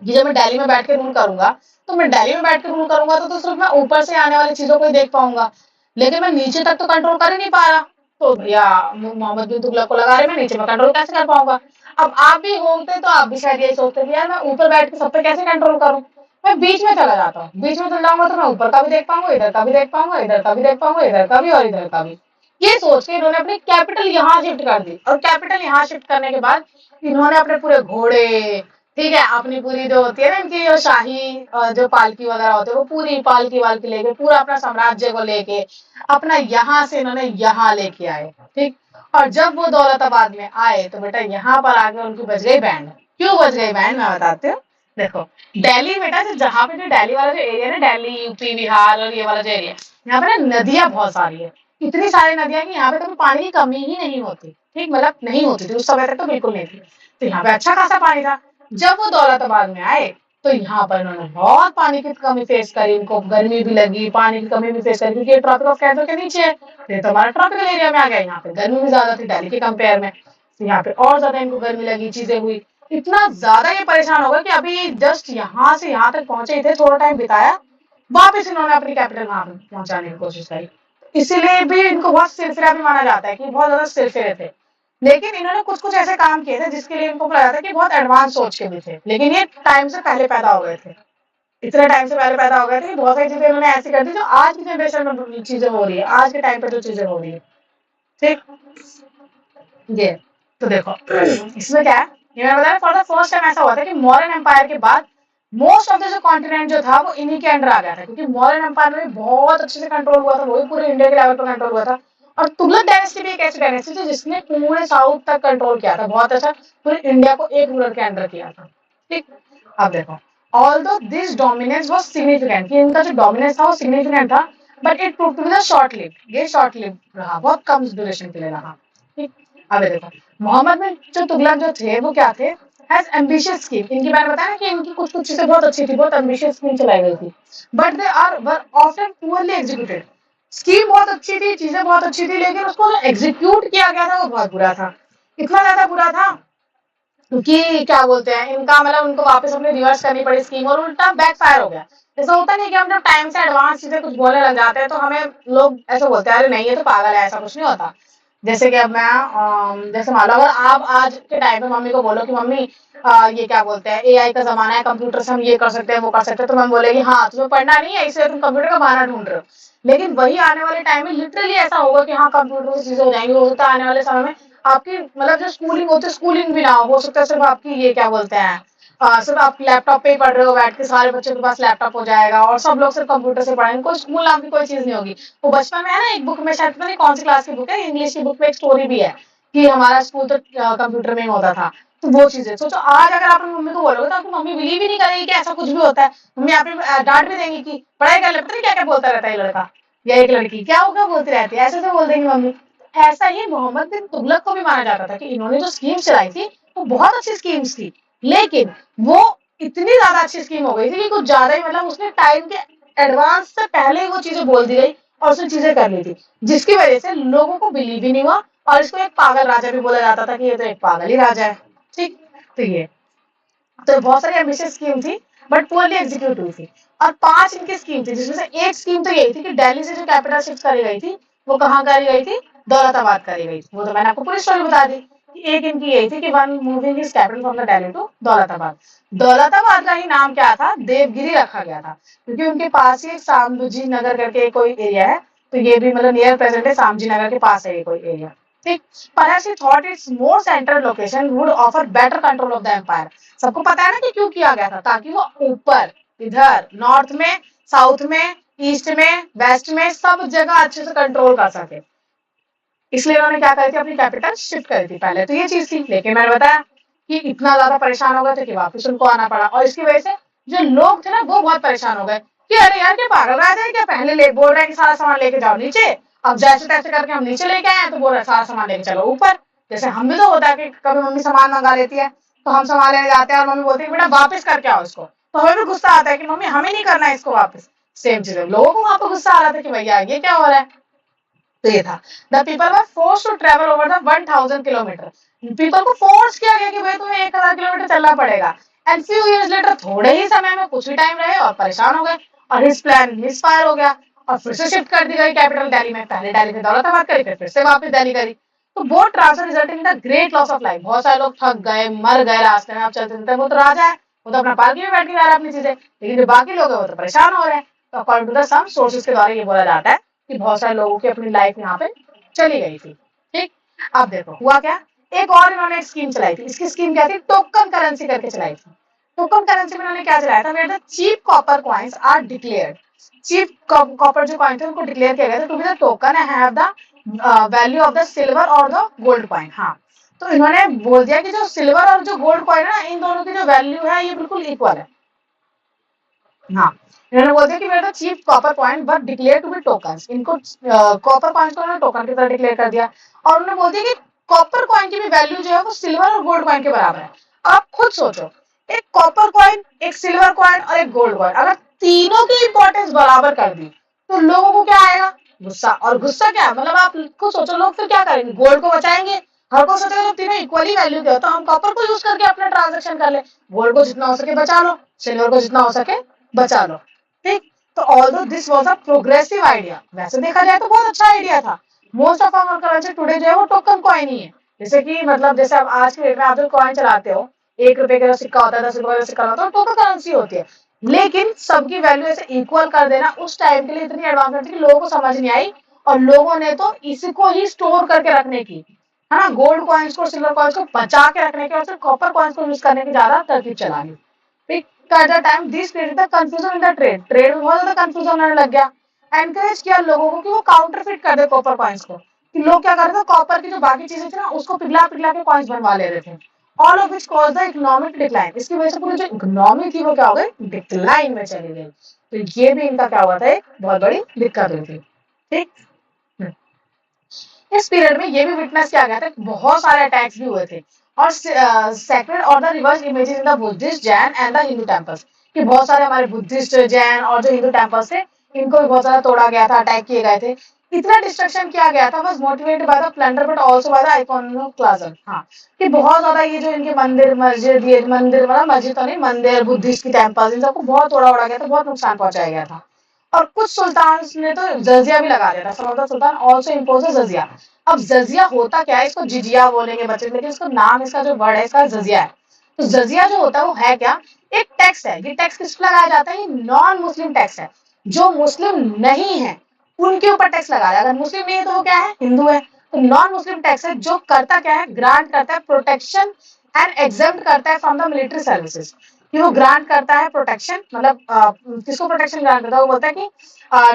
कि जब मैं दिल्ली में बैठ के रूल करूंगा, तो मैं दिल्ली में बैठ के रूल करूंगा तो सिर्फ मैं ऊपर से आने वाली चीजों को ही देख पाऊंगा, लेकिन मैं नीचे तक तो कंट्रोल कर ही नहीं पा रहा। तो भैया मोहम्मद बिन तुगलक को लगा रहे, मैं नीचे में कंट्रोल कैसे कर पाऊंगा। अब आप भी होते तो आप भी शायद यही सोचते कि यार मैं ऊपर बैठ के सब पे कैसे कंट्रोल करूं, मैं बीच में चला जाता हूँ। बीच में चल जाऊंगा तो मैं ऊपर का भी देख पाऊंगा, इधर का भी देख पाऊंगा, इधर का भी देख पाऊंगा, इधर का भी और इधर का भी। ये सोच के इन्होंने अपनी कैपिटल यहाँ शिफ्ट कर दी, और कैपिटल यहाँ शिफ्ट करने के बाद इन्होंने अपने पूरे घोड़े, ठीक है, अपनी पूरी जो होती है ना इनकी जो शाही जो पालकी वगैरह होते हैं, वो पूरी पालकी वालकी लेके पूरा अपना साम्राज्य को लेके अपना यहाँ से इन्होंने यहाँ लेके आए। ठीक, और जब वो दौलताबाद में आए तो बेटा यहाँ पर आके उनकी बज गई बैंड। क्यों बज गई बैंड, मैं बताती हूँ। देखो दिल्ली बेटा, जहाँ पे जो दिल्ली वाला जो एरिया है ना, दिल्ली, यूपी, बिहार और ये वाला जो एरिया, यहाँ पे ना नदियां बहुत सारी है। इतनी सारी नदियां कि यहाँ पे कभी पानी की कमी ही नहीं होती। ठीक, मतलब नहीं होती थी उस समय तक, तो बिल्कुल नहीं थी। तो यहाँ पे अच्छा खासा पानी था। जब वो दौलताबाद में आए तो यहाँ पर उन्होंने बहुत पानी की कमी फेस करी, इनको गर्मी भी लगी, पानी की कमी भी फेस करी, क्योंकि ये ट्रॉपिक ऑफ कैंसर के नीचे है, ये तो हमारा ट्रॉपिकल एरिया में आ गया। यहाँ पे गर्मी भी ज्यादा थी दिल्ली के कंपेयर में, तो यहाँ पे और ज्यादा इनको गर्मी लगी, चीजें हुई, इतना ज्यादा ये परेशान हो गए कि अभी जस्ट यहाँ से यहाँ तक पहुंचे थे, थोड़ा टाइम बिताया, वापिस इन्होंने अपनी कैपिटल वहां पहुंचाने की कोशिश करी। इसीलिए भी इनको बहुत सिरफिरा भी माना जाता है कि बहुत ज्यादा सिरफिरे थे। लेकिन इन्होंने कुछ कुछ ऐसे काम किए थे जिसके लिए इनको पता था कि बहुत एडवांस सोच के भी थे, लेकिन ये टाइम से पहले पैदा हो गए थे। इतने टाइम से पहले पैदा हो गए थे कि बहुत सारी चीजें इन्होंने ऐसी कर दी जो आज की जनरेशन में चीजें हो रही है, आज के टाइम पे जो चीजें हो रही है। ठीक, ये तो देखो इसमें क्या है, ये मैंने बताया फॉर द फर्स्ट टाइम ऐसा हुआ था कि मौर्यन एम्पायर के बाद मोस्ट ऑफ द जो कॉन्टिनेंट जो था वो इन्हीं के अंडर आ गया था, क्योंकि मौर्यन एम्पायर में बहुत अच्छे से कंट्रोल हुआ था, वही पूरे इंडिया के लेवल पर कंट्रोल हुआ था। और तुगलक डायनेस्टी भी एक ऐसी डायनेस्टी थी जिसने पूरे साउथ तक कंट्रोल किया था, बहुत अच्छा, पूरे इंडिया को एक रूलर के अंडर किया था। ठीक, अब देखो although this dominance was significant, कि इनका जो डोमिनेंस था वो सिग्निफिकेंट था, but it proved to be the short lived, ये शॉर्ट लिव्ड रहा, बहुत कम ड्यूरेशन के लिए रहा। ठीक, अब देखो मोहम्मद बिन जो तुगलक जो थे वो क्या थे, हैज एम्बिशियस स्कीम। इनकी मैंने बताया ना कि इनकी कुछ कुछ चीजें बहुत अच्छी थी, बहुत एम्बिशियस स्कीम चलाई गई थी, but they are were often poorly executed. Scheme बहुत अच्छी थी, चीजें बहुत अच्छी थी, लेकिन उसको जो एग्जीक्यूट किया गया था वो बहुत बुरा था। इतना ज्यादा बुरा था कि क्या बोलते हैं, इनका मतलब उनको वापस अपनी रिवर्स करनी पड़ी स्कीम, और उल्टा बैक फायर हो गया। जैसे होता नहीं कि हम जब टाइम से एडवांस चीजें कुछ बोलने लग जाते हैं तो हमें लोग ऐसे बोलते हैं, अरे नहीं ये तो पागल है, ऐसा कुछ नहीं होता। जैसे कि अब मैं जैसे मान लो अगर आप आज के टाइम पे मम्मी को बोलो कि मम्मी ये क्या बोलते हैं, एआई का जमाना है, कंप्यूटर से हम ये कर सकते हैं वो कर सकते हैं, तो मम्मी बोलेगी हाँ तुम्हें पढ़ना नहीं है इसलिए तुम कंप्यूटर का बहाना ढूंढ रहे हो। लेकिन वही आने वाले टाइम में लिटरली ऐसा होगा कि हाँ कंप्यूटर से चीजें हो जाएंगी। हो सकता है आने वाले समय में आपकी मतलब जो स्कूलिंग होती है स्कूलिंग भी ना हो सकता है सिर्फ आपकी ये क्या बोलते हैं सिर्फ आप लैपटॉप पे ही पढ़ रहे हो बैठ के, सारे बच्चों के पास लैपटॉप हो जाएगा और सब लोग सिर्फ कंप्यूटर से पढ़ेंगे, कोई स्कूल नाम की कोई चीज नहीं होगी। वो बचपन में है ना एक बुक में, शायद पता नहीं कौन सी क्लास की बुक है, इंग्लिश की बुक में एक स्टोरी भी है कि हमारा स्कूल तो कंप्यूटर में ही होता था। तो वो चीजें सोचो, आज अगर आप अपनी मम्मी को बोलोगे तो आपकी मम्मी बिलीव ही नहीं करेगी कि ऐसा कुछ भी होता है। मम्मी आप डांट भी देंगी कि पढ़ाई कर ले, पता नहीं क्या क्या बोलता रहता है ये लड़का या एक लड़की, क्या होगा बोलती रहती है, ऐसे से बोल देंगी मम्मी। ऐसा ही मोहम्मद बिन तुगलक को भी माना जाता था कि इन्होंने जो स्कीम चलाई थी वो बहुत अच्छी स्कीम्स थी, लेकिन वो इतनी ज्यादा अच्छी स्कीम हो गई थी कि कुछ ज्यादा ही मतलब उसने टाइम के एडवांस से पहले ही वो चीजें बोल दी गई और उसने चीजें कर ली थी, जिसकी वजह से लोगों को बिलीव ही नहीं हुआ और इसको एक पागल राजा भी बोला जाता था कि ये तो एक पागल ही राजा है। ठीक, तो ये तो बहुत सारी एम्बिशियस स्कीम थी बट पुअरली एग्जीक्यूट हुई थी। और 5 इनकी स्कीम थी, जिसमें से एक स्कीम तो यही थी कि दिल्ली से जो कैपिटल शिफ्ट करी गई थी वो कहाँ करी गई थी, दौलताबाद करी गई थी। वो तो मैंने आपको पूरी स्टोरी बता दी। एक इनकी यही थी कि one moving is capital from the Delhi to Daulatabad. Daulatabad का ही नाम क्या था, देवगिरी रखा गया था, क्योंकि उनके पास ही सामजी नगर करके कोई एरिया है, तो ये भी मतलब नियर प्रेजेंट है, सामजी नगर के पास है ये कोई एरिया। ठीक, perhaps he thought its more central location would offer better control of the empire। सबको पता है ना कि क्यों किया गया था, ताकि वो ऊपर इधर नॉर्थ में, साउथ में, ईस्ट में, वेस्ट में सब जगह अच्छे से कंट्रोल कर सके। इसलिए उन्होंने क्या करी थी, अपनी कैपिटल शिफ्ट करी थी। पहले तो ये चीज थी, लेकिन मैंने बताया कि इतना ज्यादा परेशान हो गए थे कि वापस उनको आना पड़ा, और इसकी वजह से जो लोग थे ना वो बहुत परेशान हो गए कि अरे यार क्या पागल राजा है क्या, पहले ले बोल रहे हैं कि सारा सामान लेके जाओ नीचे, अब जैसे तैसे करके हम नीचे लेके आए तो बोल रहे सारा सामान लेके चलो ऊपर। जैसे हम भी तो होता है कि कभी मम्मी सामान मंगा लेती है तो हम सामान लेने जाते हैं और मम्मी बोलती है बेटा वापस करके आओ इसको, तो हमें भी गुस्सा आता है कि मम्मी हमें नहीं करना है इसको वापस। सेम चीज लोगों को वहां पर गुस्सा आ रहा था कि भैया ये क्या हो रहा है। तो ये था, the people were force to travel over the 1000 kilometre. People को फोर्स किया गया कि भाई तुम्हें 1000 किलोमीटर चलना पड़ेगा। एंड फ्यू इयर्स लेटर, थोड़े ही समय में कुछ ही टाइम रहे और परेशान हो गए और हिज प्लान मिसफायर हो गया और फिर से शिफ्ट कर दी गई कैपिटल दिल्ली में। पहले दिल्ली से दौलताबाद करी, फिर से वापस दिल्ली करी। तो both transfer resulting in the great loss of life. बहुत सारे लोग थक गए, मर गए रास्ते में। आप चलते चलते, वो तो राजा है, वो तो अपना पालकी में बैठ के जा रहा है अपनी चीजें, लेकिन जो बाकी लोग है वो तो परेशान हो रहे हैं। तो according to the some sources के द्वारा ये बोला जाता है कि बहुत सारे लोगों की अपनी लाइफ यहाँ पे चली गई थी। ठीक, अब देखो हुआ क्या, एक और इन्होंने स्कीम चलाई थी। इसकी स्कीम क्या थी, टोकन करेंसी करके चलाई थी। टोकन करेंसी में इन्होंने क्या चलाया था, where the cheap copper coins are declared. Cheap copper जो कॉइन थे उनको डिक्लेयर किया गया था to be the token and have the value of the silver और द गोल्ड कॉइन। हाँ, तो इन्होंने बोल दिया कि जो सिल्वर और जो गोल्ड कॉइन है ना, इन दोनों की जो वैल्यू है ये बिल्कुल इक्वल है। हाँ, इन्होंने बोल दिया कि मेरे chief copper coin but declare to be tokens. इनको कॉपर कॉइन को उन्होंने टोकन की तरह डिक्लेयर कर दिया और उन्होंने बोल दिया कि कॉपर कॉइन की भी वैल्यू जो है वो सिल्वर और गोल्ड कॉइन के बराबर है। आप खुद सोचो, एक कॉपर कॉइन, एक सिल्वर कॉइन और एक गोल्ड कॉइन, अगर तीनों की इंपॉर्टेंस बराबर कर दी तो लोगों को क्या आएगा, गुस्सा। और गुस्सा क्या मतलब आप खुद सोचो, लोग फिर क्या करेंगे, गोल्ड को बचाएंगे। हर को सोचेगा जब तीनों इक्वली वैल्यू के हो तो हम कॉपर को यूज करके अपना ट्रांजेक्शन कर ले, गोल्ड को जितना हो सके बचा लो, सिल्वर को जितना हो सके बचा लो। ठीक, तो although this was a progressive idea, वैसे देखा जाए तो बहुत अच्छा आइडिया था। Most of our currency today जो है वो टोकन कॉइन ही है। जैसे कि मतलब जैसे आप आज के डेट में आप जो कॉइन चलाते हो, 1 रुपए का सिक्का होता है, 10 रुपए का सिक्का होता है, टोकन करेंसी होती है। लेकिन सबकी वैल्यू ऐसे इक्वल कर देना उस टाइम के लिए इतनी एडवांसमेंट थी कि लोगों को समझ नहीं आई, और लोगों ने तो इसी को ही स्टोर करके रखने की, है ना, गोल्ड कॉइन्स को, सिल्वर कॉइन्स को बचा के रखने की और सिर्फ कॉपर कॉइन्स को यूज करने की ज्यादा तरकीब चला ली। at the time this created the confusion in the trade में बहुत ज्यादा कंफ्यूजन होने लग गया। एनकरेज किया लोगों को कि वो काउंटरफिट कर दे कॉपर कॉइन्स को, कि लोग क्या कर रहे थे, कॉपर की जो बाकी चीजें थी ना उसको पिघला पिघला के कॉइन्स बनवा ले रहे थे। All of which cause the economic decline. इसकी वजह से पूरी जो इकोनॉमी थी वो क्या हो गई, डिक्लाइन में चली गई। तो ये भी इनका क्या हुआ था, एक बहुत बड़ी दिक्कत हुई थी। ठीक, इस पीरियड में ये भी विटनेस किया गया था, बहुत सारे अटैक्स भी हुए थे। और सेक्रेड और the reverse images in the Buddhist, Jain and the Hindu temples, कि बहुत सारे हमारे बुद्धिस्ट, जैन और जो हिंदू टेम्पल्स थे इनको भी बहुत ज्यादा तोड़ा गया था, अटैक किए गए थे। इतना डिस्ट्रक्शन किया गया था, बस motivated by the plunder but also by the iconoclasm. हाँ, कि बहुत ज्यादा ये जो इनके मंदिर मस्जिद, ये मंदिर मतलब मस्जिद तो नहीं, मंदिर बुद्धिस्ट की टेम्पल्स, इन सबको बहुत तोड़ा उड़ा गया था, बहुत नुकसान पहुंचाया गया था। और कुछ सुल्तान ने तो जजिया भी लगा दिया था। Some of the sultan also impose jizya. अब जजिया होता क्या है, इसको जिजिया बोलेंगे बच्चे, लेकिन इसका नाम, इसका जो वर्ड है इसका जजिया है। तो जजिया जो होता है वो है क्या, एक टैक्स है। ये टैक्स किस पर लगाया जाता है, ये नॉन मुस्लिम टैक्स है। जो मुस्लिम नहीं है उनके ऊपर टैक्स लगाया, अगर मुस्लिम नहीं है तो वो क्या है, हिंदू है। तो नॉन मुस्लिम टैक्स है, जो करता क्या है, ग्रांट करता है प्रोटेक्शन एंड एग्जेम्प्ट करता है फ्रॉम द मिलिट्री सर्विसेज। कि वो ग्रांट करता है प्रोटेक्शन, मतलब किसको प्रोटेक्शन ग्रांट करता है, वो बोलता है कि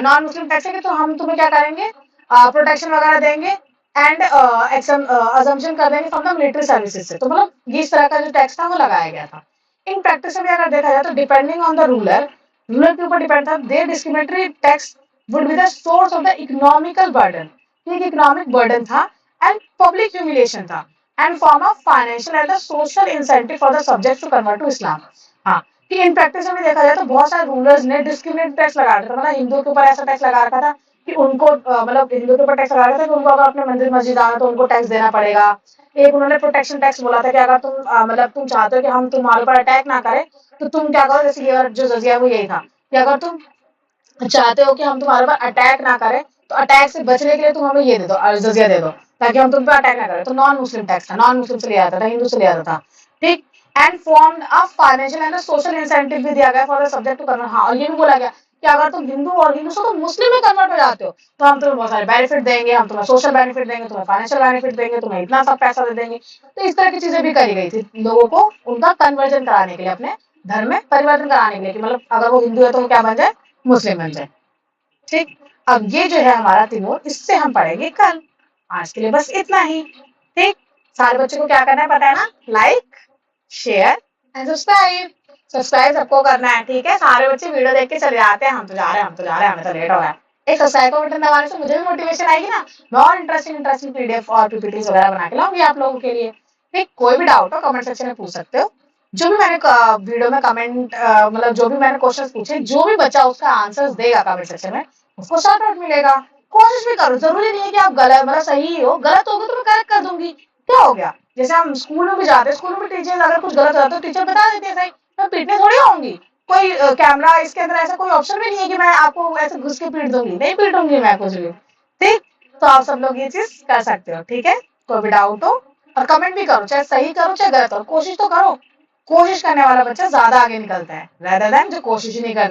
नॉन मुस्लिम टैक्स है कि तो हम तुम्हें क्या करेंगे, प्रोटेक्शन वगैरह देंगे एंड अजम्पशन कर देंगे फ्रॉम द मिलिट्री सर्विसेज से। तो मतलब इस तरह का जो टैक्स था वो लगाया गया था। इन प्रैक्टिस में अगर देखा जाए तो depending on the ruler, ruler के ऊपर डिपेंड था, the discriminatory tax would be the source of the economical burden. एक इकोनॉमिक बर्डन था एंड पब्लिक ह्यूमिलिएशन था and form of financial and social incentive for the subject to convert to Islam. हाँ, कि इन प्रैक्टिस में देखा जाए तो बहुत सारे रूलर्स ने डिस्क्रिमिनेट टैक्स लगा रखा था, मतलब हिंदुओं के ऊपर ऐसा टैक्स लगा रखा था कि उनको मतलब हिंदुओं के ऊपर टैक्स लगा रखा था कि उनको अगर अपने मंदिर मस्जिद आना तो उनको टैक्स देना पड़ेगा। एक उन्होंने प्रोटेक्शन टैक्स बोला था कि अगर तुम मतलब तुम चाहते हो कि हम तुम्हारे ऊपर अटैक ना करें तो तुम क्या करो, जैसे ये जो जजिया वो यही था कि अगर तुम चाहते हो कि हम तुम्हारे ऊपर अटैक ना करें तो अटैक से बचने के लिए तुम हमें ये दे दो, जजिया दे दो, ताकि हम तुम पे अटैक ना करें। तो नॉन मुस्लिम टैक्स था, नॉन मुस्लिम से लिया जाता था, हिंदू से लिया जाता था। ठीक। And form of financial and social incentive भी दिया गया for the subject to convert. हाँ, और ये भी बोला गया कि अगर तुम हिंदू और हिंदू से तो मुस्लिम में कन्वर्ट हो जाते हो तो हम तुम्हें बहुत सारे बेनिफिट देंगे, हम तुम्हें सोशल बेनिफिट देंगे, तुम्हें फाइनेंशियल बेनिफिट देंगे, तुम्हें इतना सब पैसा दे देंगे। तो इस तरह की चीजें भी करी गई थी लोगों को उनका कन्वर्जन कराने के लिए, अपने धर्म में परिवर्तन कराने के लिए, कि मतलब अगर वो हिंदू है तो वो क्या बन जाए, मुस्लिम बन जाए। ठीक। अब ये जो है हमारा तिमोर, इससे हम पढ़ेंगे कल। आज के लिए बस इतना ही। ठीक। सारे बच्चों को क्या करना है पता है ना, like share and subscribe. Subscribe सबको करना है, ठीक है। सारे बच्चे वीडियो देख के चले जाते हैं, हम तो जा रहे हैं, हम तो जा रहे हैं, हमें तो लेट हो रहा है। एक सब्सक्राइब का बटन दबाने से मुझे भी मोटिवेशन आएगी ना, मैं और इंटरेस्टिंग पीडीएफ और पीपीटीज वगैरह बना के लाऊंगी आप लोगों के लिए। ठीक। कोई भी डाउट हो कमेंट सेक्शन में पूछ सकते हो। जो भी मैंने वीडियो में कमेंट मतलब जो भी मैंने क्वेश्चन पूछे, जो भी बच्चा उसका आंसर्स देगा कमेंट सेक्शन में उसको शॉर्ट आउट मिलेगा। कोशिश भी करो, जरूरी नहीं है कि आप गलत मतलब सही हो, गलत होगा तो मैं करेक्ट कर दूंगी, क्या हो गया। जैसे हम स्कूल में भी जाते हैं, स्कूल में टीचर अगर कुछ गलत होता है तो टीचर बता देते हैं, सही मैं पीटने थोड़ी आऊंगी। कोई कैमरा इसके अंदर ऐसा कोई ऑप्शन भी नहीं है कि मैं आपको ऐसे घुस के पीट दूंगी, नहीं पीटूंगी मैं कुछ भी। ठीक। तो आप सब लोग ये चीज कर सकते हो, ठीक है। कोई भी डाउट हो और कमेंट भी करो, चाहे सही करो चाहे गलत करो, कोशिश तो करो। कोशिश करने वाला बच्चा ज्यादा आगे निकलता है, rather than जो कोशिश ही नहीं करता।